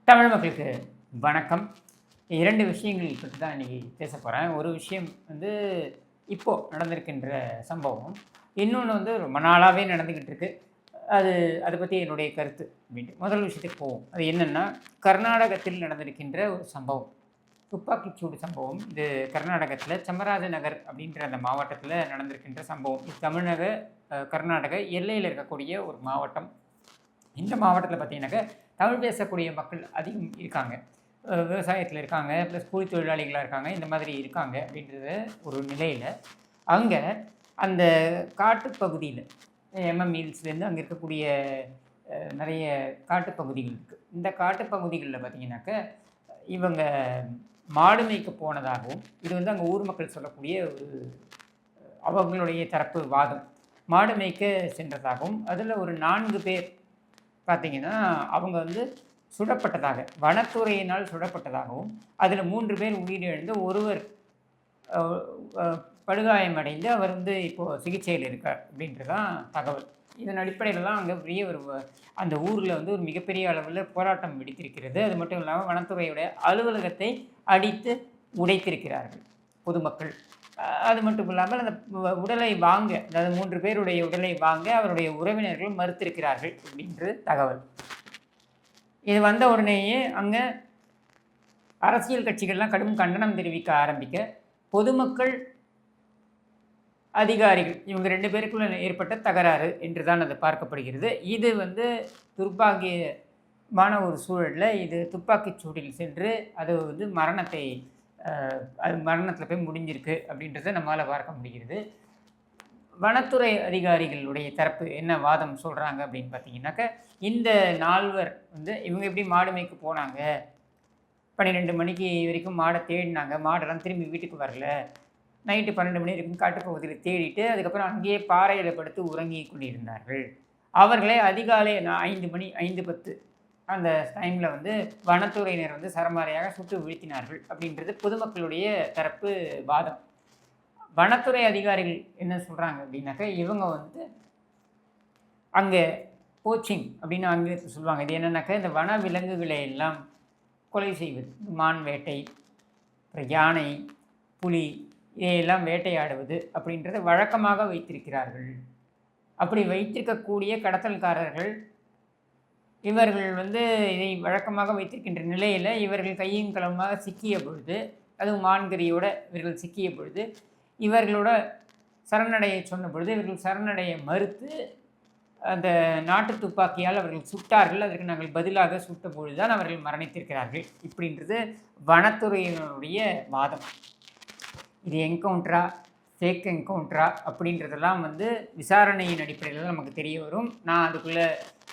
தமிழ் மக்களுக்கு வணக்கம். 2 விஷயங்கள் பத்தி தான் இன்னைக்கு பேச போறேன். ஒரு விஷயம் வந்து இப்போ நடந்திருக்கின்ற சம்பவம். இன்னொன்னு வந்து ரொம்ப நாளாவே நடந்துகிட்டு இருக்கு. அது அத பத்தி என்னுடைய கருத்து அப்படின்ட்டு. முதல் விஷயத்துக்கு போவோம். அது என்னன்னா, கர்நாடகத்தில் நடந்திருக்கின்ற ஒரு சம்பவம். துப்பாக்கிச்சூடு சம்பவம். இது கர்நாடகத்தில சமராஜநகர் அப்படின்ற அந்த மாவட்டத்தில நடந்திருக்கின்ற சம்பவம். இது கர்நாடக எல்லையில இருக்கக்கூடிய ஒரு மாவட்டம். இந்த மாவட்டத்தில பார்த்தீங்கன்னாக்க, தமிழ் பேசக்கூடிய மக்கள் அதிகம் இருக்காங்க. விவசாயத்தில இருக்காங்க, ப்ளஸ் கூலி தொழிலாளிகளா இருக்காங்க. இந்த மாதிரி இருக்காங்க அப்படின்றத ஒரு நிலையில, அங்க அந்த காட்டுப்பகுதியில எம்எம் ஹில்ஸ்லேருந்து அங்க இருக்கக்கூடிய நெறைய காட்டுப்பகுதிகள் இருக்கு. இந்த காட்டுப்பகுதிகள்ல பார்த்தீங்கன்னாக்க, இவங்க மாடு மேய்க்க போனதாகவும், இது வந்து அங்க ஊர் மக்கள் சொல்லக்கூடிய ஒரு அவங்களுடைய தரப்பு வாதம். மாடு மேய்க்க சென்றதாகவும், அதில ஒரு 4 பேர் பார்த்தீங்கன்னா, அவங்க வந்து சுடப்பட்டதாக, வனத்துறையினால் சுடப்பட்டதாகவும், அதில 3 பேர் உயிரிழந்து, ஒருவர் அ அ படுகாயமடைந்து அவர் வந்து இப்போ சிகிச்சையில இருக்கார் அப்படின்றது தான் தகவல். இதன் அடிப்படையில தான் அங்க பெரிய ஒரு அந்த ஊர்ல வந்து ஒரு மிகப்பெரிய அளவுல போராட்டம் வெடித்திருக்கிறது. அது மட்டும் இல்லாம வனத்துறையுடைய அலுவலகத்தை அடித்து உடைத்திருக்கிறார்கள் பொதுமக்கள். அது மட்டும் இல்லாமல் அந்த உடலை வாங்க, அதாவது 3 பேருடைய உடலை வாங்க அவருடைய உறவினர்கள் மறுத்திருக்கிறார்கள் அப்படின்றது தகவல். இது வந்த உடனேயே அங்க அரசியல் கட்சிகள்லாம் கடும் கண்டனம் தெரிவிக்க ஆரம்பிக்க, பொதுமக்கள், அதிகாரிகள் இவங்க 2 பேருக்குள்ள ஏற்பட்ட தகராறு என்று தான் அது பார்க்கப்படுகிறது. இது வந்து துர்பாகியமான ஒரு சூழல்ல இது துப்பாக்கிச் சூட்டில் சென்று அது வந்து அது மரணத்தில போய் முடிஞ்சிருக்கு அப்படின்றத நம்மால பார்க்க முடிகிறது. வனத்துறை அதிகாரிகளுடைய தரப்பு என்ன வாதம் சொல்றாங்க அப்படின்னு பார்த்தீங்கன்னாக்க, இந்த 4வர் வந்து இவங்க எப்படி மாடு மேய்க்க போனாங்க. 12 மணிக்கு வரைக்கும் மாட தேடினாங்க. மாடெல்லாம் திரும்பி வீட்டுக்கு வரல. நைட்டு 12 மணி வரைக்கும் காட்டுப்பகுதியில தேடிட்டு, அதுக்கப்புறம் அங்கேயே பாறையில படுத்து உறங்கிக் கொண்டிருந்தார்கள். அவர்களை அதிகாலை 5 மணி 5:10 அந்த டைம்ல வந்து வனத்துறையினர் வந்து சரமாரியாக சுட்டு வீழ்த்தினார்கள் அப்படின்றது பொதுமக்களுடைய தரப்பு வாதம். வனத்துறை அதிகாரிகள் என்ன சொல்றாங்க அப்படின்னாக்க, இவங்க வந்து அங்க போச்சிங் அப்படின்னு ஆங்கிலத்தில் சொல்லுவாங்க. இது என்னன்னாக்க, இந்த வன விலங்குகளை எல்லாம் கொலை செய்வது. மான் வேட்டை, அப்புறம் யானை, புலி இதையெல்லாம் வேட்டையாடுவது அப்படின்றத வழக்கமாக வைத்திருக்கிறார்கள். அப்படி வைத்திருக்கக்கூடிய கடத்தல்காரர்கள், இவர்கள் வந்து இதை வழக்கமாக வைத்திருக்கின்ற நிலையில, இவர்கள் கையும் களவுமாக சிக்கிய பொழுது, அதுவும் மான்கறியோட இவர்கள் சிக்கிய பொழுது, இவர்களோட சரணடைய சொன்ன பொழுது, இவர்கள் சரணடைய மறுத்து, அந்த நாட்டு துப்பாக்கியால் அவர்கள் சுட்டார்கள். அதற்கு நாங்கள் பதிலாக சுட்ட பொழுது தான் அவர்கள் மரணித்திருக்கிறார்கள். இப்படின்றது வனத்துறையினருடைய வாதம். இது என்கவுண்டரா, ஃபேக் என்கவுண்டரா அப்படின்றதெல்லாம் வந்து விசாரணையின் அடிப்படையில் நமக்கு தெரிய வரும். நான் அதுக்குள்ள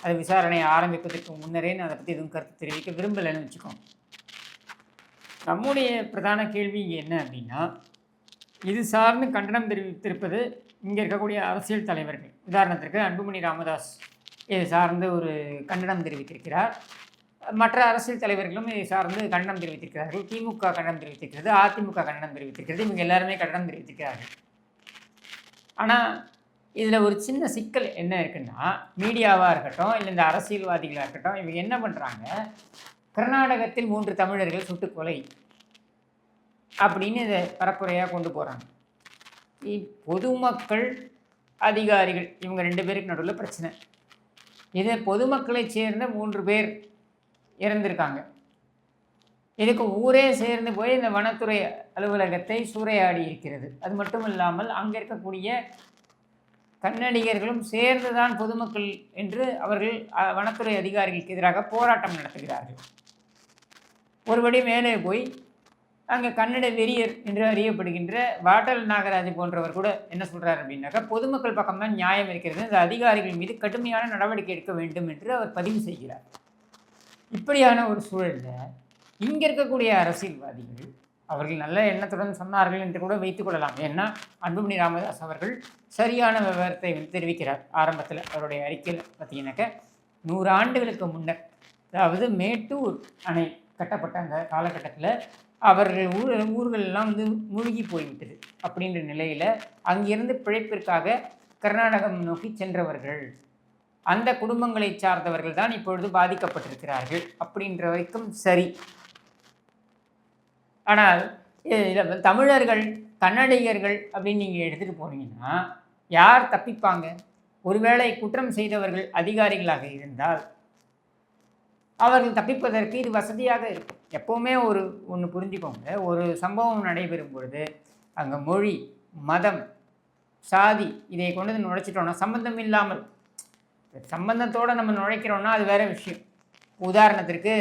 அது விசாரணையை ஆரம்பிப்பதற்கு முன்னரே நான் அதை பற்றி எதுவும் கருத்து தெரிவிக்க விரும்பலைன்னு வச்சுக்கோங்க. நம்முடைய பிரதான கேள்வி இங்கே என்ன அப்படின்னா, இது சார்ந்து கண்டனம் தெரிவித்திருப்பது இங்கே இருக்கக்கூடிய அரசியல் தலைவர்கள். உதாரணத்திற்கு அன்புமணி ராமதாஸ் இதை சார்ந்து ஒரு கண்டனம் தெரிவித்திருக்கிறார். மற்ற அரசியல் தலைவர்களும் இதை சார்ந்து கண்டனம் தெரிவித்திருக்கிறார்கள். திமுக கண்டனம் தெரிவித்திருக்கிறது, அதிமுக கண்டனம் தெரிவித்திருக்கிறது. இவங்க எல்லாருமே கண்டனம் தெரிவித்திருக்கிறார்கள். ஆனால் இதில் ஒரு சின்ன சிக்கல் என்ன இருக்குன்னா, மீடியாவாக இருக்கட்டும், இல்லை இந்த அரசியல்வாதிகளாக இருக்கட்டும், இவங்க என்ன பண்ணுறாங்க, கர்நாடகத்தில் 3 தமிழர்கள் சுட்டுக்கொலை அப்படின்னு இதை பரப்புரையாக கொண்டு போகிறாங்க. பொதுமக்கள், அதிகாரிகள் இவங்க 2 பேருக்கு நடுவில் பிரச்சனை. இதை பொதுமக்களைச் சேர்ந்த 3 பேர் இறந்திருக்காங்க. இதுக்கு ஊரே சேர்ந்து போய் இந்த வனத்துறை அலுவலகத்தை சூறையாடி இருக்கிறது. அது மட்டும் இல்லாமல் அங்கே இருக்கக்கூடிய கன்னடிகர்களும் சேர்ந்து தான் பொதுமக்கள் என்று அவர்கள் வனத்துறை அதிகாரிகளுக்கு எதிராக போராட்டம் நடத்துகிறார்கள். ஒருபடி மேலே போய் அங்கே கன்னட வெறியர் என்று அறியப்படுகின்ற வாட்டல் நாகராஜ் போன்றவர் கூட என்ன சொல்கிறார் அப்படின்னாக்கா, பொதுமக்கள் பக்கம்தான் நியாயம் இருக்கிறது, இந்த அதிகாரிகள் மீது கடுமையான நடவடிக்கை எடுக்க வேண்டும் என்று அவர் பதிவு செய்கிறார். இப்படியான ஒரு சூழலில் இங்கே இருக்கக்கூடிய அரசியல்வாதிகள் அவர்கள் நல்ல எண்ணத்துடன் சொன்னார்கள் என்று கூட வைத்துக்கொள்ளலாம். ஏன்னா அன்புமணி ராமதாஸ் அவர்கள் சரியான விவரத்தை தெரிவிக்கிறார். ஆரம்பத்தில் அவருடைய அறிக்கையில் பார்த்தீங்கன்னாக்க, 100 ஆண்டுகளுக்கு முன்னர், அதாவது மேட்டூர் அணை கட்டப்பட்ட அந்த காலகட்டத்தில் அவர்கள் ஊர்களெல்லாம் வந்து மூழ்கி போய்விட்டது. அப்படின்ற நிலையில் அங்கிருந்து பிழைப்பிற்காக கர்நாடகம் நோக்கி சென்றவர்கள் அந்த குடும்பங்களை சார்ந்தவர்கள் தான் இப்பொழுது பாதிக்கப்பட்டிருக்கிறார்கள் அப்படின்ற வரைக்கும் சரி. ஆனால் தமிழர்கள், கன்னடிகர்கள் அப்படின்னு நீங்கள் எடுத்துகிட்டு போனீங்கன்னா யார் தப்பிப்பாங்க? ஒருவேளை குற்றம் செய்தவர்கள் அதிகாரிகளாக இருந்தால் அவர்கள் தப்பிப்பதற்கு இது வசதியாக இருக்கும். எப்போவுமே ஒன்று புரிஞ்சுக்கோங்க, ஒரு சம்பவம் நடைபெறும் பொழுது அங்கே மொழி, மதம், சாதி இதை கொண்டு வந்து நுழைச்சிட்டோன்னா, சம்பந்தம் இல்லாமல் சம்பந்தத்தோடு நம்ம நுழைக்கிறோன்னா அது வேறு விஷயம். உதாரணத்திற்கு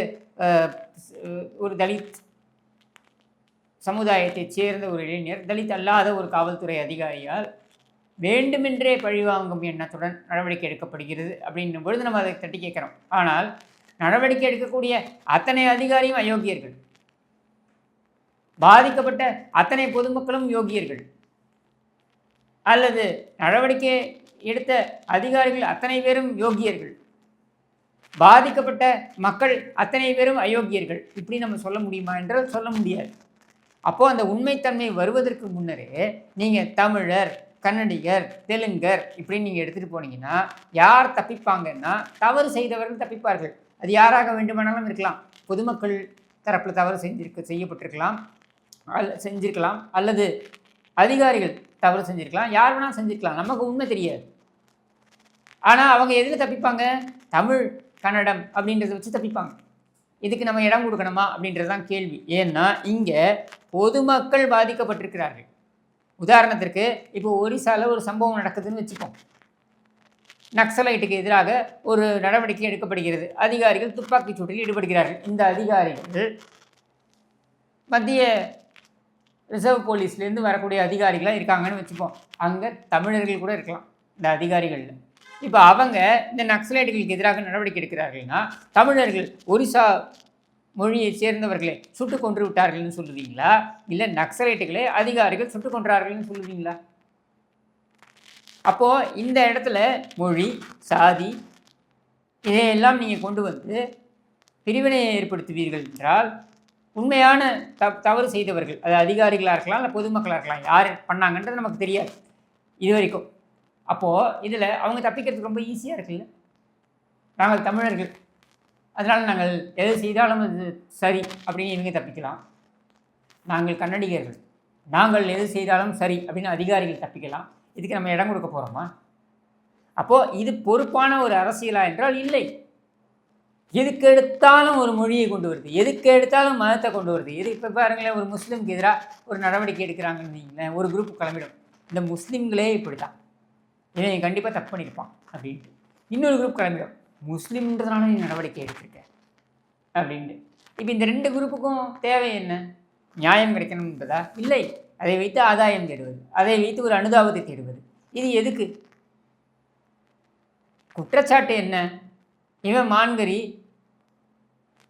ஒரு தலித் சமுதாயத்தைச் சேர்ந்த ஒரு இளைஞர் தலித் அல்லாத ஒரு காவல்துறை அதிகாரியால் வேண்டுமென்றே பழிவாங்கும் எண்ணத்துடன் நடவடிக்கை எடுக்கப்படுகிறது அப்படின்னும் பொழுது நம்ம அதை தட்டி கேட்குறோம். ஆனால் நடவடிக்கை எடுக்கக்கூடிய அத்தனை அதிகாரியும் அயோக்கியர்கள், பாதிக்கப்பட்ட அத்தனை பொதுமக்களும் யோகியர்கள், அல்லது நடவடிக்கை எடுத்த அதிகாரிகள் அத்தனை பேரும் யோகியர்கள், பாதிக்கப்பட்ட மக்கள் அத்தனை பேரும் அயோக்கியர்கள், இப்படி நம்ம சொல்ல முடியுமா என்றால் சொல்ல முடியாது. அப்போது அந்த உண்மைத்தன்மை வருவதற்கு முன்னரே நீங்கள் தமிழர், கன்னடிகர், தெலுங்கர் இப்படின்னு நீங்கள் எடுத்துகிட்டு போனீங்கன்னா யார் தப்பிப்பாங்கன்னா தவறு செய்தவர்கள் தப்பிப்பார்கள். அது யாராக வேண்டுமானாலும் இருக்கலாம். பொதுமக்கள் தரப்பில் தவறு செய்யப்பட்டிருக்கலாம், செஞ்சிருக்கலாம், அல்லது அதிகாரிகள் தவறு செஞ்சுருக்கலாம், யார் வேணாலும் செஞ்சுருக்கலாம், நமக்கு உண்மை தெரியாது. ஆனால் அவங்க எதில் தப்பிப்பாங்க? தமிழ், கன்னடம் அப்படின்றத வச்சு தப்பிப்பாங்க. இதுக்கு நம்ம இடம் கொடுக்கணுமா அப்படின்றது தான் கேள்வி. ஏன்னா இங்கே பொதுமக்கள் பாதிக்கப்பட்டிருக்கிறார்கள். உதாரணத்திற்கு இப்போ ஒரிசாவில் ஒரு சம்பவம் நடக்குதுன்னு வச்சுப்போம். நக்சலைட்டுக்கு எதிராக ஒரு நடவடிக்கை எடுக்கப்படுகிறது. அதிகாரிகள் துப்பாக்கி சூட்டில் ஈடுபடுகிறார்கள். இந்த அதிகாரிகள் மத்திய ரிசர்வ் போலீஸ்லேருந்து வரக்கூடிய அதிகாரிகளாக இருக்காங்கன்னு வச்சுப்போம். அங்கே தமிழர்கள் கூட இருக்கலாம் இந்த அதிகாரிகளில். இப்போ அவங்க இந்த நக்சலைட்டுகளுக்கு எதிராக நடவடிக்கை எடுக்கிறார்கள்னா தமிழர்கள் ஒரிசா மொழியை சேர்ந்தவர்களை சுட்டு கொன்று விட்டார்கள்னு சொல்லுவீங்களா? இல்லை நக்சலைட்டுகளே அதிகாரிகள் சுட்டு கொன்றார்கள்னு சொல்லுவீங்களா? அப்போது இந்த இடத்துல மொழி, சாதி இதையெல்லாம் நீங்கள் கொண்டு வந்து பிரிவினையை ஏற்படுத்துவீர்கள் என்றால் உண்மையான தவறு செய்தவர்கள், அது அதிகாரிகளாக இருக்கலாம், இல்லை பொதுமக்களாக இருக்கலாம், யார் பண்ணாங்கன்றது நமக்கு தெரியாது இது வரைக்கும். அப்போது இதில் அவங்க தப்பிக்கிறதுக்கு ரொம்ப ஈஸியாக இருக்குல்ல. நாங்கள் தமிழர்கள், அதனால் நாங்கள் எது செய்தாலும் அது சரி அப்படின்னு இவங்க தப்பிக்கலாம். நாங்கள் கன்னடிகர்கள், நாங்கள் எது செய்தாலும் சரி அப்படின்னு அதிகாரிகள் தப்பிக்கலாம். இதுக்கு நம்ம இடம் கொடுக்க போகிறோமா? அப்போது இது பொறுப்பான ஒரு அரசியலா என்றால் இல்லை. எதுக்கு எடுத்தாலும் ஒரு மொழியை கொண்டு வருது, எதுக்கு எடுத்தாலும் மதத்தை கொண்டு வருது. இது இப்போ பாருங்களேன், ஒரு முஸ்லீமுக்கு எதிராக ஒரு நடவடிக்கை எடுக்கிறாங்கன்னு வைங்களேன், ஒரு குரூப் கிளம்பிடும். இந்த முஸ்லீம்களே இப்படி தான், இவன் கண்டிப்பாக தப்பு பண்ணியிருப்பான் அப்படின்ட்டு. இன்னொரு குரூப் கிளம்பிடும், முஸ்லீம்ன்றதுனால நீ நடவடிக்கை எடுத்திருக்க அப்படின்ட்டு. இப்போ இந்த ரெண்டு குரூப்புக்கும் தேவை என்ன? நியாயம் கிடைக்கணும் என்பதா? இல்லை, அதை வைத்து ஆதாயம் தேடுவது, அதை வைத்து ஒரு அனுதாபத்தை தேடுவது. இது எதுக்கு? குற்றச்சாட்டு என்ன? இவன் மான்கறி,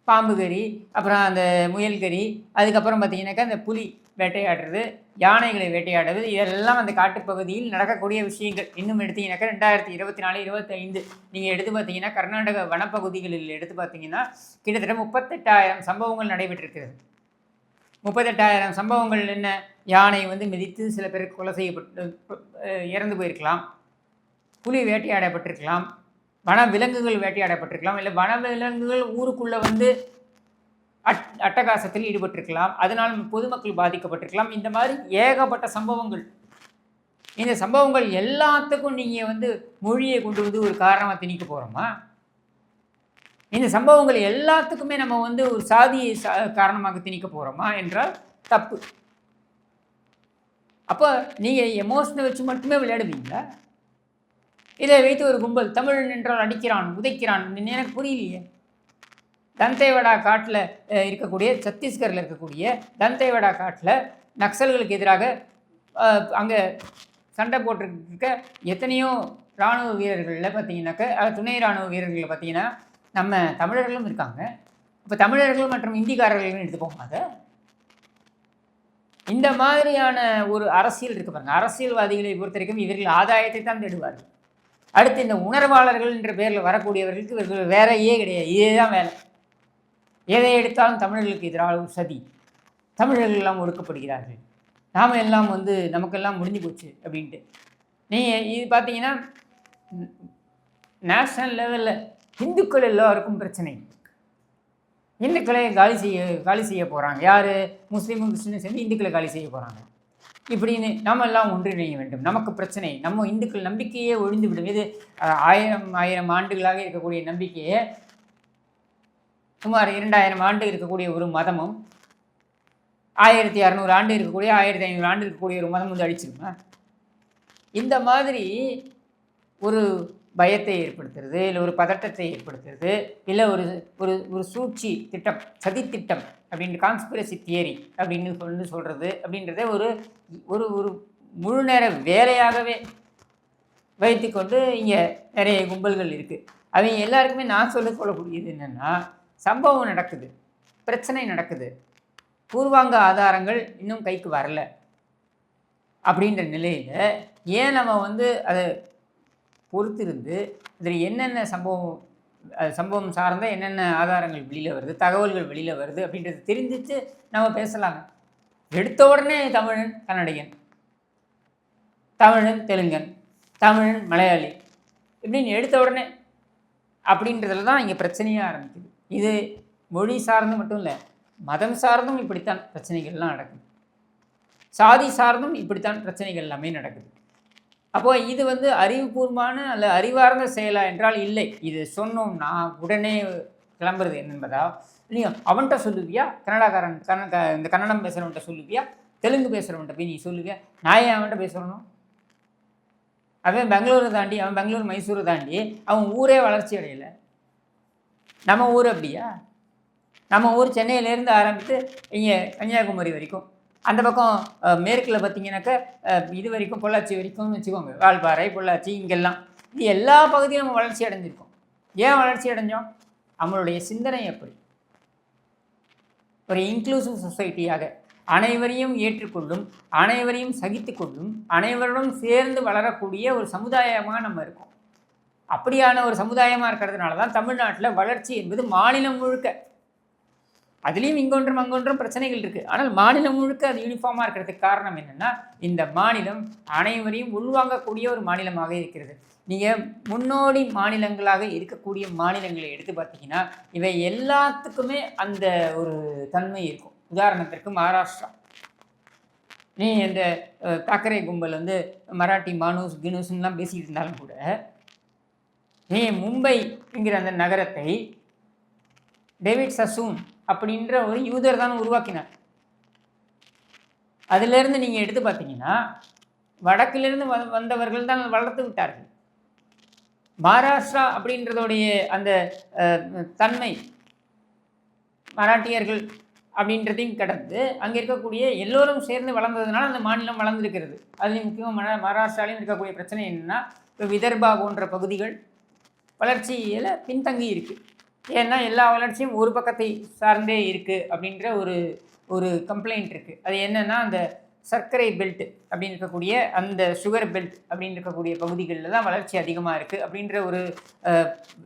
பாம்பு கறி, அப்புறம் அந்த முயல் கறி, அதுக்கப்புறம் பார்த்தீங்கன்னாக்கா அந்த புலி வேட்டையாடுறது, யானைகளை வேட்டையாடுறது, இதெல்லாம் அந்த காட்டுப்பகுதியில் நடக்கக்கூடிய விஷயங்கள். இன்னும் எடுத்தீங்கன்னாக்கா 2024, 25 நீங்கள் எடுத்து பார்த்தீங்கன்னா கர்நாடக வனப்பகுதிகளில் எடுத்து பார்த்தீங்கன்னா கிட்டத்தட்ட 38,000 சம்பவங்கள் நடைபெற்றிருக்கிறது. 38,000 சம்பவங்கள் என்ன? யானை வந்து மிதித்து சில பேர் கொலை செய்யப்பட்டு இறந்து போயிருக்கலாம், புலி வேட்டையாடப்பட்டிருக்கலாம், வன விலங்குகள் வேட்டையாடப்பட்டிருக்கலாம், இல்லை வன விலங்குகள் ஊருக்குள்ளே வந்து அட்டகாசத்தில் ஈடுபட்டிருக்கலாம், அதனால் பொதுமக்கள் பாதிக்கப்பட்டிருக்கலாம். இந்த மாதிரி ஏகப்பட்ட சம்பவங்கள். இந்த சம்பவங்கள் எல்லாத்துக்கும் நீங்கள் வந்து மொழியை கொண்டு வந்து ஒரு காரணமாக திணிக்க போகிறோமா? இந்த சம்பவங்கள் எல்லாத்துக்குமே நம்ம வந்து ஒரு சாதியை காரணமாக திணிக்க போகிறோமா என்றால் தப்பு. அப்போ நீங்கள் எமோஷனை வச்சு மட்டுமே விளையாடுவீங்களா? இதை வைத்து ஒரு கும்பல் தமிழன் என்றால் அடிக்கிறான், உதைக்கிறான், எனக்கு புரியலையே. தந்தேவடா காட்டில் இருக்கக்கூடிய, சத்தீஸ்கரில் இருக்கக்கூடிய தந்தேவடா காட்டில் நக்சல்களுக்கு எதிராக அங்கே சண்டை போட்டிருக்க எத்தனையோ இராணுவ வீரர்களில் பார்த்தீங்கன்னாக்க, துணை இராணுவ வீரர்களில் பார்த்தீங்கன்னா நம்ம தமிழர்களும் இருக்காங்க. இப்போ தமிழர்கள் மற்றும் இந்திக்காரர்கள்னு எடுத்துப்போம். அதை இந்த மாதிரியான ஒரு அரசியல் இருக்குது பாருங்கள். அரசியல்வாதிகளை பொறுத்த வரைக்கும் இவர்கள் ஆதாயத்தை தான் தேடுவார்கள். அடுத்து இந்த உணர்வாளர்கள் என்ற பேரில் வரக்கூடியவர்களுக்கு இவர்கள் வேறையே கிடையாது, இதே தான் வேலை. எதை எடுத்தாலும் தமிழர்களுக்கு எதிராக ஒரு சதி, தமிழர்கள் எல்லாம் ஒடுக்கப்படுகிறார்கள், நாம் எல்லாம் வந்து நமக்கெல்லாம் முடிஞ்சு போச்சு அப்படின்ட்டு. நீங்கள் இது பார்த்தீங்கன்னா நேஷ்னல் லெவலில் இந்துக்கள் எல்லாருக்கும் பிரச்சனை. இந்துக்களை காலி செய்ய போகிறாங்க. யார்? முஸ்லீமும் கிறிஸ்டினும் சேர்ந்து இந்துக்களை காலி செய்ய போகிறாங்க. இப்படின்னு நம்ம எல்லாம் ஒன்றிணைய வேண்டும். நமக்கு பிரச்சனை, நம்ம இந்துக்கள் நம்பிக்கையே ஒழிந்து விடும். இது ஆயிரம் ஆண்டுகளாக இருக்கக்கூடிய நம்பிக்கையே சுமார் 2000 ஆண்டு இருக்கக்கூடிய ஒரு மதமும் 1600 ஆண்டு இருக்கக்கூடிய 1500 ஆண்டு இருக்கக்கூடிய ஒரு மதம் வந்து அழிச்சிருமா? இந்த மாதிரி ஒரு பயத்தை ஏற்படுத்துறது, இல்லை ஒரு பதட்டத்தை ஏற்படுத்துறது, இல்லை ஒரு ஒரு ஒரு சூழ்ச்சி திட்டம், சதித்திட்டம் அப்படின்னு கான்ஸ்பிரசி தியரி அப்படின்னு சொல்கிறது அப்படின்றத ஒரு ஒரு ஒரு முழு நேர வேலையாகவே வைத்துக்கொண்டு இங்கே நிறைய கும்பல்கள் இருக்குது. அவங்க எல்லாருக்குமே நான் சொல்லக்கூடியது என்னென்னா, சம்பவம் நடக்குது, பிரச்சனை நடக்குது, பூர்வாங்க ஆதாரங்கள் இன்னும் கைக்கு வரல அப்படின்ற நிலையில் ஏன் நம்ம வந்து அதை பொறுத்திருந்து இதில் என்னென்ன சம்பவம் சார்ந்த என்னென்ன ஆதாரங்கள் வெளியில் வருது, தகவல்கள் வெளியில் வருது அப்படின்றது தெரிஞ்சிச்சு நம்ம பேசலாங்க. எடுத்த உடனே தமிழன் கன்னடியன், தமிழன் தெலுங்கன், தமிழன் மலையாளி இப்படின்னு எடுத்த உடனே அப்படின்றதுல தான் இங்கே பிரச்சனையாக ஆரம்பிக்குது. இது மொழி சார்ந்து மட்டும் இல்லை, மதம் சார்ந்தும் இப்படித்தான் பிரச்சனைகள்லாம் நடக்குது, சாதி சார்ந்தும் இப்படித்தான் பிரச்சனைகள் எல்லாமே நடக்குது. அப்போ இது வந்து அறிவுபூர்வமான அல்ல அறிவார்ந்த செயலா என்றால் இல்லை. இது சொன்னோம்னா உடனே கிளம்புறது என்னென்பதா, இல்லையா அவன்கிட்ட சொல்லுவியா, கன்னடாக்காரன் இந்த கன்னடம் பேசுகிறவன்ட்ட சொல்லுவியா, தெலுங்கு பேசுகிறவன்ட்ட போய் நீ சொல்லுவியா, நான் ஏன் அவன்கிட்ட பேசுகிறணும்? அவன் பெங்களூரை தாண்டி, அவன் பெங்களூர் மைசூரை தாண்டி அவன் ஊரே வளர்ச்சி அடையலை. நம்ம ஊர் அப்படியா? நம்ம ஊர் சென்னையிலேருந்து ஆரம்பித்து இங்கே கன்னியாகுமரி வரைக்கும், அந்த பக்கம் மேற்கில் பார்த்திங்கனாக்கா இது வரைக்கும் பொள்ளாச்சி வரைக்கும்னு வச்சுக்கோங்க, வால்பாறை, பொள்ளாச்சி, இங்கெல்லாம் இது எல்லா பகுதியும் நம்ம வளர்ச்சி அடைஞ்சிருக்கோம். ஏன் வளர்ச்சி அடைஞ்சோம்? நம்மளுடைய சிந்தனை எப்படி ஒரு இன்க்ளூசிவ் சொசைட்டியாக அனைவரையும் ஏற்றுக்கொள்ளும், அனைவரையும் சகித்து கொள்ளும், அனைவருடன் சேர்ந்து வளரக்கூடிய ஒரு சமுதாயமாக நம்ம இருக்கோம். அப்படியான ஒரு சமுதாயமாக இருக்கிறதுனால தான் தமிழ்நாட்டில் வளர்ச்சி என்பது மாநிலம் முழுக்க, அதுலேயும் இங்கொன்றும் அங்கொன்றும் பிரச்சனைகள் இருக்குது, ஆனால் மாநிலம் முழுக்க அது யூனிஃபார்மாக இருக்கிறதுக்கு காரணம் என்னென்னா, இந்த மாநிலம் அனைவரையும் உள்வாங்கக்கூடிய ஒரு மாநிலமாக இருக்கிறது. நீங்கள் முன்னோடி மாநிலங்களாக இருக்கக்கூடிய மாநிலங்களை எடுத்து பார்த்தீங்கன்னா இவை எல்லாத்துக்குமே அந்த ஒரு தன்மை இருக்கும். உதாரணத்திற்கு மகாராஷ்டிரா, நீ இந்த தாக்கரே கும்பல் வந்து மராட்டி மானூஸ் கினூஸ்லாம் பேசிக்கிட்டு இருந்தாலும் கூட, நீ மும்பைங்கிற அந்த நகரத்தை டேவிட் சசூன் அப்படின்ற ஒரு யூதர் தான் உருவாக்கினார். அதிலிருந்து நீங்கள் எடுத்து பார்த்தீங்கன்னா வடக்கிலிருந்து வந்தவர்கள் தான் வளர்த்து விட்டார்கள். மகாராஷ்டிரா அப்படின்றதோடைய அந்த தன்மை மராட்டியர்கள் அப்படின்றதையும் கடந்து அங்கே இருக்கக்கூடிய எல்லோரும் சேர்ந்து வளர்ந்ததுனால அந்த மாநிலம் வளர்ந்துருக்கிறது. அதுலேயும் முக்கியமாக மகாராஷ்டிராலையும் இருக்கக்கூடிய பிரச்சனை என்னென்னா, இப்போ விதர்பா போன்ற பகுதிகள் வளர்ச்சியில் பின்தங்கி இருக்குது. ஏன்னா எல்லா வளர்ச்சியும் ஒரு பக்கத்தை சார்ந்தே இருக்குது அப்படின்ற ஒரு கம்ப்ளைண்ட் இருக்குது. அது என்னென்னா, அந்த சர்க்கரை பெல்ட் அப்படின்னு இருக்கக்கூடிய அந்த சுகர் பெல்ட் அப்படின்னு இருக்கக்கூடிய பகுதிகளில் தான் வளர்ச்சி அதிகமாக இருக்குது அப்படின்ற ஒரு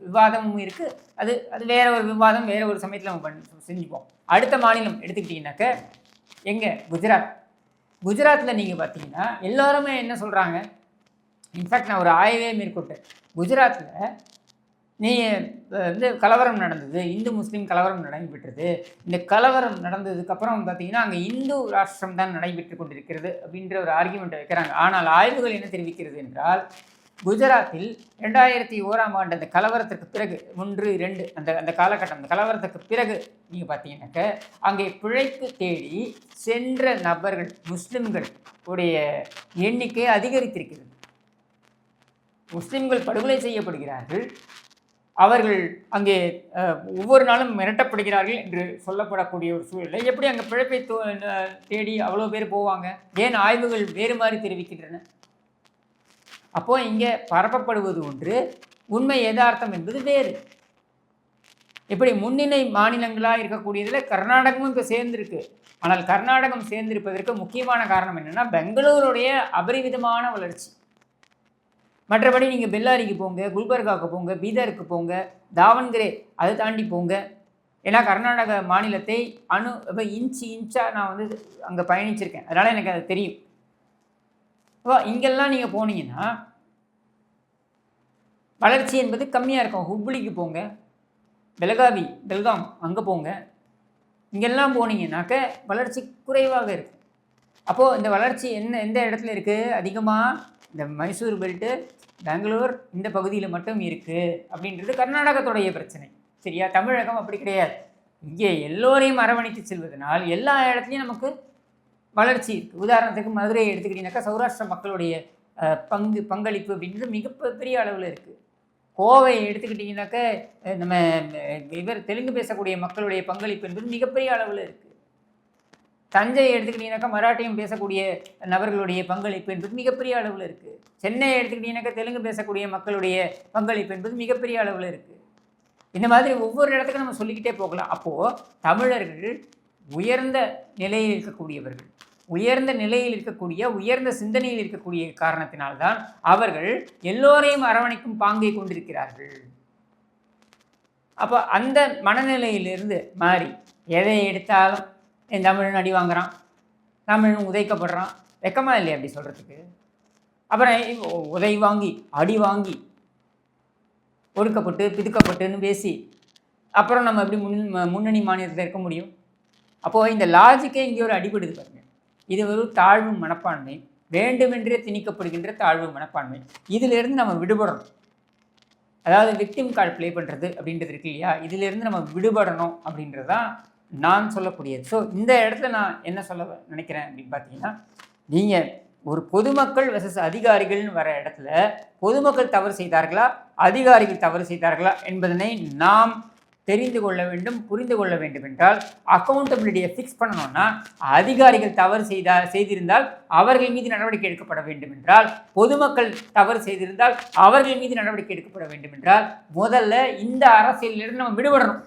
விவாதமும் இருக்குது. அது வேறு ஒரு விவாதம், வேறு ஒரு சமயத்தில் நம்ம செஞ்சுப்போம். அடுத்த மாநிலம் எடுத்துக்கிட்டிங்கனாக்க எங்கே? குஜராத்தில் நீங்கள் பார்த்தீங்கன்னா எல்லோருமே என்ன சொல்கிறாங்க, இன்ஃபேக்ட் நான் ஒரு ஆய்வே மேற்கொண்டேன். குஜராத்தில் நீ வந்து கலவரம் நடந்தது, இந்து முஸ்லீம் கலவரம் நடைபெற்றது. இந்த கலவரம் நடந்ததுக்கப்புறம் பார்த்தீங்கன்னா அங்கே இந்து ராஷ்டிரம் தான் நடைபெற்று கொண்டிருக்கிறது அப்படின்ற ஒரு ஆர்கியூமெண்ட்டை வைக்கிறாங்க. ஆனால் ஆய்வுகள் என்ன தெரிவிக்கிறது என்றால், குஜராத்தில் 2001 அந்த கலவரத்திற்கு பிறகு 1-2 அந்த காலகட்டம், அந்த கலவரத்துக்கு பிறகு நீங்கள் பார்த்தீங்கன்னாக்க அங்கே பிழைப்பு தேடி சென்ற நபர்கள் முஸ்லிம்கள் உடைய எண்ணிக்கை அதிகரித்திருக்கிறது. முஸ்லிம்கள் படுகொலை செய்யப்படுகிறார்கள், அவர்கள் அங்கே ஒவ்வொரு நாளும் மிரட்டப்படுகிறார்கள் என்று சொல்லப்படக்கூடிய ஒரு சூழலில் எப்படி அங்கே பிழைப்பை தேடி அவ்வளோ பேர் போவாங்க? ஏன் ஆய்வுகள் வேறு மாதிரி தெரிவிக்கின்றன? அப்போது இங்கே பரப்பப்படுவது ஒன்று, உண்மை யதார்த்தம் என்பது வேறு. இப்படி முன்னிலை மாநிலங்களாக இருக்கக்கூடியதில் கர்நாடகமும் இப்போ சேர்ந்துருக்கு. ஆனால் கர்நாடகம் சேர்ந்திருப்பதற்கு முக்கியமான காரணம் என்னென்னா, பெங்களூருடைய அபரிவிதமான வளர்ச்சி. மற்றபடி நீங்கள் பெல்லாரிக்கு போங்க, குல்பர்காவுக்கு போங்க, பீதருக்கு போங்க, தாவன்கரே அதை தாண்டி போங்க. ஏன்னா கர்நாடக மாநிலத்தை இன்ச்சாக நான் வந்து அங்கே பயணிச்சிருக்கேன், அதனால் எனக்கு அது தெரியும். இப்போ இங்கெல்லாம் நீங்கள் போனீங்கன்னா வளர்ச்சி என்பது கம்மியாக இருக்கும். ஹுப்ளிக்கு போங்க, பெல்காம் அங்கே போங்க, இங்கெல்லாம் போனீங்கன்னாக்க வளர்ச்சி குறைவாக இருக்கும். அப்போது இந்த வளர்ச்சி எந்த இடத்துல இருக்குது? அதிகமாக இந்த மைசூர் பெல்ட்டு, பெங்களூர் இந்த பகுதியில் மட்டும் இருக்குது அப்படின்றது கர்நாடகத்துடைய பிரச்சனை. சரியா? தமிழகம் அப்படி கிடையாது. இங்கே எல்லோரையும் அரவணைத்து செல்வதனால் எல்லா இடத்துலையும் நமக்கு வளர்ச்சி இருக்குது. உதாரணத்துக்கு மதுரையை எடுத்துக்கிட்டிங்கனாக்கா சௌராஷ்டிர மக்களுடைய பங்களிப்பு அப்படின்றது மிகப்பெரிய அளவில் இருக்குது. கோவையை எடுத்துக்கிட்டிங்கனாக்கா நம்ம தெலுங்கு பேசக்கூடிய மக்களுடைய பங்களிப்பு என்பது மிகப்பெரிய அளவில் இருக்குது. தஞ்சையை எடுத்துக்கிட்டிங்கனாக்கா மராட்டியம் பேசக்கூடிய நபர்களுடைய பங்களிப்பு என்பது மிகப்பெரிய அளவில் இருக்குது. சென்னையை எடுத்துக்கிட்டிங்கனாக்கா தெலுங்கு பேசக்கூடிய மக்களுடைய பங்களிப்பு என்பது மிகப்பெரிய அளவில் இருக்குது. இந்த மாதிரி ஒவ்வொரு இடத்துக்கும் நம்ம சொல்லிக்கிட்டே போகலாம். அப்போது தமிழர்கள் உயர்ந்த நிலையில் இருக்கக்கூடியவர்கள், உயர்ந்த நிலையில் இருக்கக்கூடிய உயர்ந்த சிந்தனையில் இருக்கக்கூடிய காரணத்தினால்தான் அவர்கள் எல்லோரையும் அரவணைக்கும் பாங்கை கொண்டிருக்கிறார்கள். அப்போ அந்த மனநிலையிலிருந்து மாறி எதை எடுத்தாலும் என் தமிழன் அடி வாங்குறான், தமிழன் உதைக்கப்படுறான், வெக்கமாக இல்லையா அப்படி சொல்கிறதுக்கு? அப்புறம் உதை வாங்கி அடி வாங்கி ஒடுக்கப்பட்டு பிதுக்கப்பட்டுன்னு பேசி அப்புறம் நம்ம எப்படி முன்னணி மாநிலத்தில் இருக்க முடியும்? அப்போது இந்த லாஜிக்கே இங்கே ஒரு அடிபடுது பாருங்க. இது ஒரு தாழ்வு மனப்பான்மை, வேண்டுமென்றே திணிக்கப்படுகின்ற தாழ்வு மனப்பான்மை. இதிலிருந்து நம்ம விடுபடணும். அதாவது விக்டிம் கார்டு ப்ளே பண்ணுறது அப்படின்றது இருக்கு இல்லையா, இதிலிருந்து நம்ம விடுபடணும் அப்படின்றது தான் நான் சொல்லக்கூடியது. ஸோ இந்த இடத்துல நான் என்ன சொல்ல நினைக்கிறேன் அப்படின்னு பார்த்தீங்கன்னா, நீங்கள் ஒரு பொதுமக்கள் வெர்சஸ் அதிகாரிகள்னு வர இடத்துல பொதுமக்கள் தவறு செய்தார்களா, அதிகாரிகள் தவறு செய்தார்களா என்பதனை நாம் தெரிந்து கொள்ள வேண்டும், புரிந்து கொள்ள வேண்டும். என்றால் அக்கௌண்டபிலிட்டியை ஃபிக்ஸ் பண்ணணும்னா அதிகாரிகள் தவறு செய்திருந்தால் அவர்கள் மீது நடவடிக்கை எடுக்கப்பட வேண்டும் என்றால், பொதுமக்கள் தவறு செய்திருந்தால் அவர்கள் மீது நடவடிக்கை எடுக்கப்பட வேண்டும் என்றால், முதல்ல இந்த அரசியலிலிருந்து நம்ம விடுபடணும்.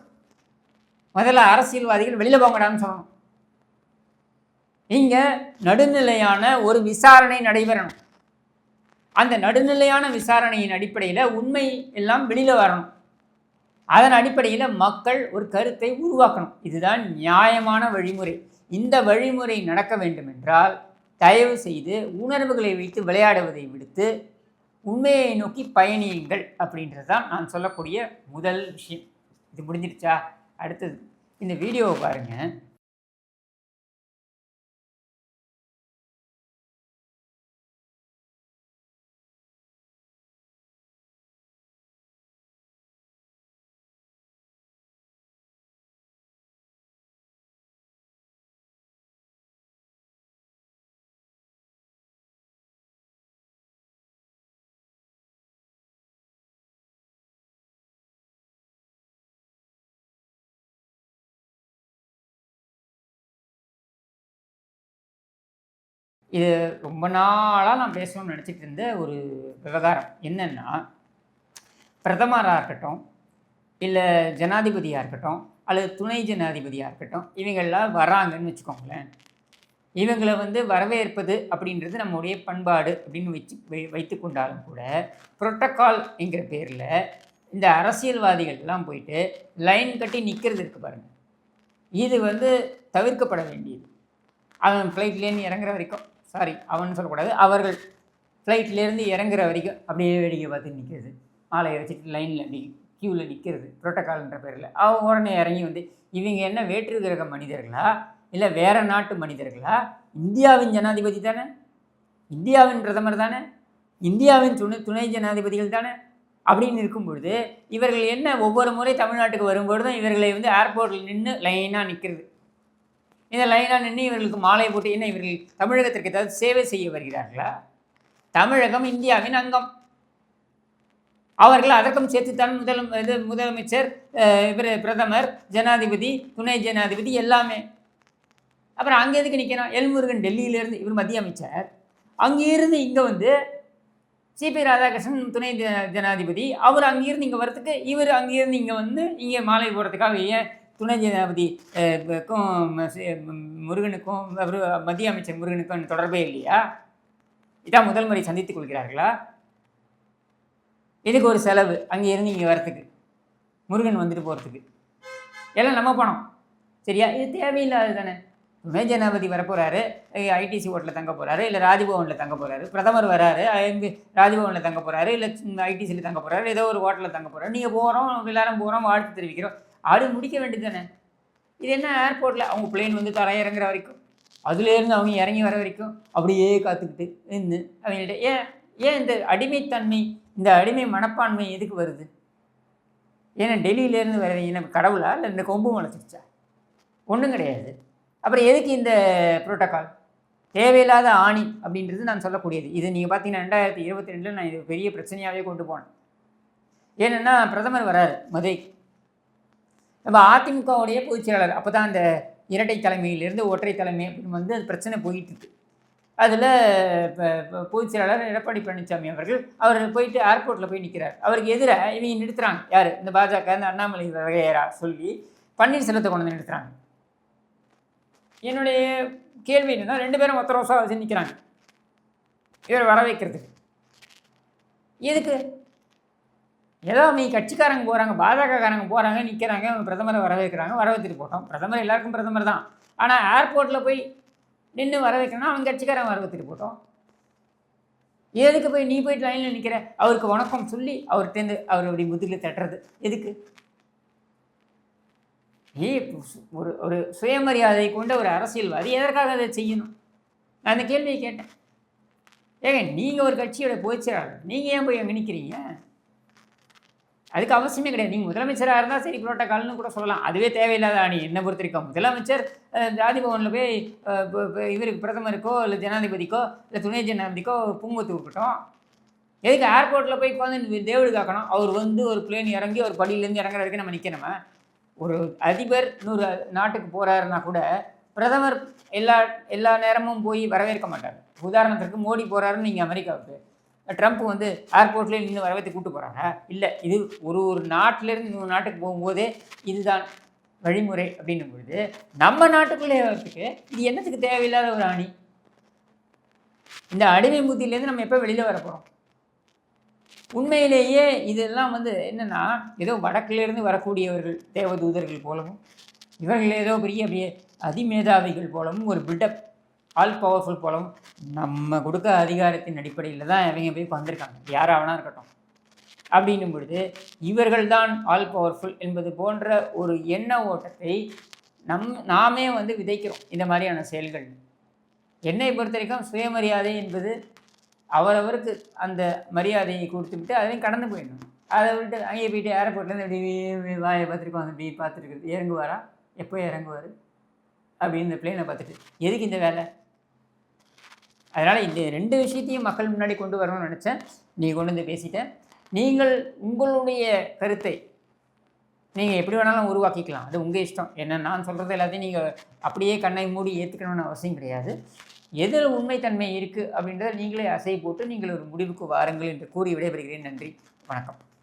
முதல்ல அரசியல்வாதிகள் வெளியில் போங்கடான்னு சொல்லணும். இங்கே நடுநிலையான ஒரு விசாரணை நடைபெறணும். அந்த நடுநிலையான விசாரணையின் அடிப்படையில் உண்மை எல்லாம் வெளியில் வரணும். அதன் அடிப்படையில் மக்கள் ஒரு கருத்தை உருவாக்கணும். இதுதான் நியாயமான வழிமுறை. இந்த வழிமுறை நடக்க வேண்டும் என்றால் தயவு செய்து உணர்வுகளை வைத்து விளையாடுவதை விடுத்து உண்மையை நோக்கி பயணியுங்கள் அப்படின்றது தான் நான் சொல்லக்கூடிய முதல் விஷயம். இது முடிஞ்சிருச்சா? அடுத்தது இந்த வீடியோவை பாருங்கள். இது ரொம்ப நாளாக நான் பேசணும்னு நினச்சிட்டு இருந்த ஒரு விவகாரம் என்னென்னா, பிரதமராக இருக்கட்டும், இல்லை ஜனாதிபதியாக இருக்கட்டும், அல்லது துணை ஜனாதிபதியாக இருக்கட்டும், இவங்கெல்லாம் வராங்கன்னு வச்சுக்கோங்களேன். இவங்களை வரவேற்பது அப்படின்றது நம்முடைய பண்பாடு அப்படின்னு வைத்து கொண்டாலும் கூட, புரோட்டோக்கால் என்கிற பேரில் இந்த அரசியல்வாதிகள்லாம் போயிட்டு லைன் கட்டி நிற்கிறது இருக்குது பாருங்கள். இது தவிர்க்கப்பட வேண்டியது. அவன் ஃப்ளைட்லேருந்து இறங்குற வரைக்கும், அவன் சொல்லக்கூடாது, அவர்கள் ஃப்ளைட்லேருந்து இறங்குற வரைக்கும் அப்படியே வேடிக்கை பார்த்து நிற்கிறது, மாலையை வச்சுட்டு லைனில் க்யூவில் நிற்கிறது புரோட்டோக்கால்ன்ற பேரில். அவன் உடனே இறங்கி இவங்க என்ன வேற்று கிரக மனிதர்களா, இல்லை வேறு நாட்டு மனிதர்களா? இந்தியாவின் ஜனாதிபதி தானே, இந்தியாவின் பிரதமர் தானே, இந்தியாவின் துணை ஜனாதிபதிகள் தானே. அப்படின்னு இருக்கும் பொழுது இவர்கள் என்ன ஒவ்வொரு முறை தமிழ்நாட்டுக்கு வரும்பொழுதும் இவர்களை ஏர்போர்ட்டில் நின்று லைனாக நிற்கிறது. இந்த லைனாக நின்று இவர்களுக்கு மாலை போட்டு என்ன இவர்கள் தமிழகத்திற்கு ஏதாவது சேவை செய்ய வருகிறார்களா? தமிழகம் இந்தியாவின் அங்கம். அவர்கள் அதற்கும் சேர்த்துத்தான் முதலமைச்சர், இவர் பிரதமர், ஜனாதிபதி, துணை ஜனாதிபதி எல்லாமே. அப்புறம் அங்கே எதுக்கு நிற்கணும்? எல்முருகன் டெல்லியிலேருந்து, இவர் மத்திய அமைச்சர், அங்கேருந்து இங்கே சிபி ராதாகிருஷ்ணன் துணை ஜனாதிபதி, அவர் அங்கேருந்து இங்கே வரத்துக்கு இவர் அங்கேருந்து இங்கே மாலை போடுறதுக்காக ஏன் துணை ஜனாதிபதிக்கும் முருகனுக்கும் அவர் மத்திய அமைச்சர் முருகனுக்கும் தொடர்பே இல்லையா? இதான் முதல் முறை சந்தித்துக் கொள்கிறார்களா? இதுக்கு ஒரு செலவு அங்கேருந்து இங்கே வரத்துக்கு, முருகன் வந்துட்டு போகிறதுக்கு எல்லாம் நம்ம பணம். சரியா? இது தேவையில்லாது தானே. துணை ஜனாதிபதி வரப்போகிறாரு, ஐடிசி ஹோட்டலில் தங்க போகிறாரு, இல்லை ராஜ்பவனில் தங்க போகிறாரு. பிரதமர் வராரு, ராஜ்பவனில் தங்க போகிறாரு, இல்லை ஐடிசியில் தங்க போகிறாரு, ஏதோ ஒரு ஹோட்டலில் தங்க போகிறாரு. நீங்கள் போகிறோம், எல்லாரும் போகிறோம், வாழ்த்து தெரிவிக்கிறோம். அது முடிக்க வேண்டியது தானே? இது என்ன ஏர்போர்ட்டில் அவங்க பிளேன் வந்து தரையிறங்குற வரைக்கும், அதுலேருந்து அவங்க இறங்கி வர வரைக்கும் அப்படியே காத்துக்கிட்டு நின்று அவங்கள்ட்ட ஏன் இந்த அடிமைத்தன்மை, இந்த அடிமை மனப்பான்மை எதுக்கு வருது? ஏன்னா டெல்லியிலேருந்து வரவங்க கடவுளா, இல்லை இந்த கொம்பு முளைச்சிருச்சா? ஒன்றும் கிடையாது. அப்புறம் எதுக்கு இந்த புரோட்டோக்கால்? தேவையில்லாத ஆணி அப்படின்றது நான் சொல்லக்கூடியது. இது நீங்கள் பார்த்தீங்கன்னா 2022 நான் இது பெரிய பிரச்சனையாகவே கொண்டு போனேன். ஏன்னா பிரதமர் வராரு மதுரைக்கு. நம்ம அதிமுகவுடைய பொதுச் செயலாளர் அப்போ தான் அந்த இரட்டை தலைமையிலிருந்து ஒற்றை தலைமை அப்படின்னு வந்து அது பிரச்சனை போயிட்டுருக்கு. அதில் இப்போ பொதுச் செயலாளர் எடப்பாடி பழனிசாமி அவர் போயிட்டு ஏர்போர்ட்டில் போய் நிற்கிறார். அவருக்கு எதிராக இவங்க நிறுத்துகிறாங்க. யார்? இந்த பாஜக, இந்த அண்ணாமலை வகையரா சொல்லி பன்னீர்செல்வத்தை கொண்டு வந்து நிறுத்துகிறாங்க. என்னுடைய கேள்வி என்னென்னா, 2 பேரும் ஒத்த ரோசாக வச்சு நிற்கிறாங்க இவர் வர வைக்கிறதுக்கு. எதுக்கு? ஏதோ அவங்க கட்சிக்காரங்க போகிறாங்க, பாஜகக்காரங்க போகிறாங்க, நிற்கிறாங்க, அவங்க பிரதமரை வர வைக்கிறாங்க, வர வைத்துட்டு போட்டோம். பிரதமர் எல்லாருக்கும் பிரதமர் தான். ஆனால் ஏர்போர்ட்டில் போய் நின்று வர வைக்கணும்னா அவங்க கட்சிக்காரன் வர வைத்துட்டு போட்டோம். எதுக்கு போய் நீ போயிட்டு லைனில் நிற்கிற? அவருக்கு வணக்கம் சொல்லி அவர்கிட்டேருந்து அவர் அப்படி முதுகில் தட்டுறது எதுக்கு? ஒரு சுயமரியாதை கொண்ட ஒரு அரசியல்வாதி எதற்காக அதை செய்யணும்? நான் அந்த கேள்வியை கேட்டேன். ஏங்க, நீங்கள் ஒரு கட்சியோட பொதுச்செயலாளர், நீங்கள் ஏன் போய் அங்கே நிற்கிறீங்க? அதுக்கு அவசியமே கிடையாது. நீங்கள் முதலமைச்சராக இருந்தால் சரி, புரோட்டோக்கால்னு கூட சொல்லலாம். அதுவே தேவையில்லாத அணி என்னை பொறுத்த வரைக்கும். முதலமைச்சர் ராஜ்பவனில் போய் இவருக்கு பிரதமருக்கோ இல்லை ஜனாதிபதிக்கோ இல்லை துணை ஜனாதிபதிக்கோ பூங்கொத்து கொடுக்கட்டும். எதுக்கு ஏர்போர்ட்டில் போய் உட்காந்து தேவடு காக்கணும்? அவர் வந்து ஒரு பிளேன் இறங்கி ஒரு படியிலேருந்து இறங்குற வரைக்கும் நம்ம நிற்கணுமா? ஒரு அதிபர் இன்னொரு நாட்டுக்கு போகிறாருன்னா கூட பிரதமர் எல்லா நேரமும் போய் வரவேற்க மாட்டார். உதாரணத்திற்கு மோடி போகிறாருன்னு நீங்கள் அமெரிக்காவுக்கு, ட்ரம்ப் வந்து ஏர்போர்ட்லேயே நின்று வரவேற்று கூப்பிட்டு போகிறாரா? இல்லை. இது ஒரு நாட்டிலேருந்து இன்னொரு நாட்டுக்கு போகும்போதே இதுதான் வழிமுறை அப்படின்னும் பொழுது நம்ம நாட்டுக்குள்ளே வரத்துக்கு இது என்னத்துக்கு தேவையில்லாத ஒரு அணி? இந்த அடிமை புத்தியிலேருந்து நம்ம எப்போ வெளியில் வர போகிறோம்? உண்மையிலேயே இதெல்லாம் வந்து என்னென்னா, ஏதோ வடக்கிலேருந்து வரக்கூடியவர்கள் தேவதூதர்கள் போலவும், இவர்கள் ஏதோ பெரிய அதிமேதாவிகள் போலவும், ஒரு பில்டப் ஆல் பவர்ஃபுல் போலவும், நம்ம கொடுக்க அதிகாரத்தின் அடிப்படையில் தான் இவங்க போய் வந்திருக்காங்க, யாராவனா இருக்கட்டும். அப்படின்னும் பொழுது இவர்கள் தான் ஆல் பவர்ஃபுல் என்பது போன்ற ஒரு எண்ண ஓட்டத்தை நாமே வந்து விதைக்கிறோம் இந்த மாதிரியான செயல்கள். என்னை பொறுத்த வரைக்கும் சுயமரியாதை என்பது அவரவருக்கு அந்த மரியாதையை கொடுத்துவிட்டு அதையும் கடந்து போயிடணும். அதை விட்டு அங்கே போயிட்டு ஏர்போர்ட்லேருந்து அப்படி வாயை பார்த்துருக்கோம், அப்படி பார்த்துருக்கு. இறங்குவாரா? எப்போ இறங்குவார் அப்படின்னு இந்த பிளேனை பார்த்துட்டு எதுக்கு இந்த வேலை? அதனால் இந்த 2 விஷயத்தையும் மக்கள் முன்னாடி கொண்டு வரணும்னு நினச்சேன். நீங்கள் கொண்டு வந்து பேசிட்டேன். நீங்கள் உங்களுடைய கருத்தை நீங்கள் எப்படி வேணாலும் உருவாக்கிக்கலாம், அது உங்கள் இஷ்டம். என்ன நான் சொல்கிறது எல்லாத்தையும் நீங்கள் அப்படியே கண்ணை மூடி ஏற்றுக்கணும்னு அவசியம் கிடையாது. எதில் உண்மைத்தன்மை இருக்குது அப்படின்றத நீங்களே அசை போட்டு நீங்கள் ஒரு முடிவுக்கு வாருங்கள் என்று கூறி விடைபெறுகிறேன். நன்றி, வணக்கம்.